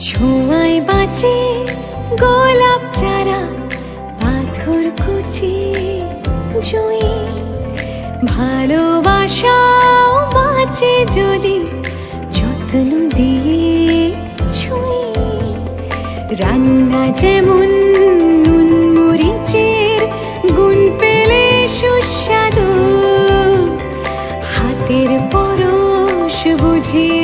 ছোঁয়ায় বাঁচে গোলাপ চারা, পাথর কুচি জুঁই। ভালোবাসাও বাঁচে যদি যত্ন দিয়ে ছুঁই। রান্না যেমন নুন মরিচের গুণ পেলে সুস্বাদু, হাতের পরশ বুঝিয়ে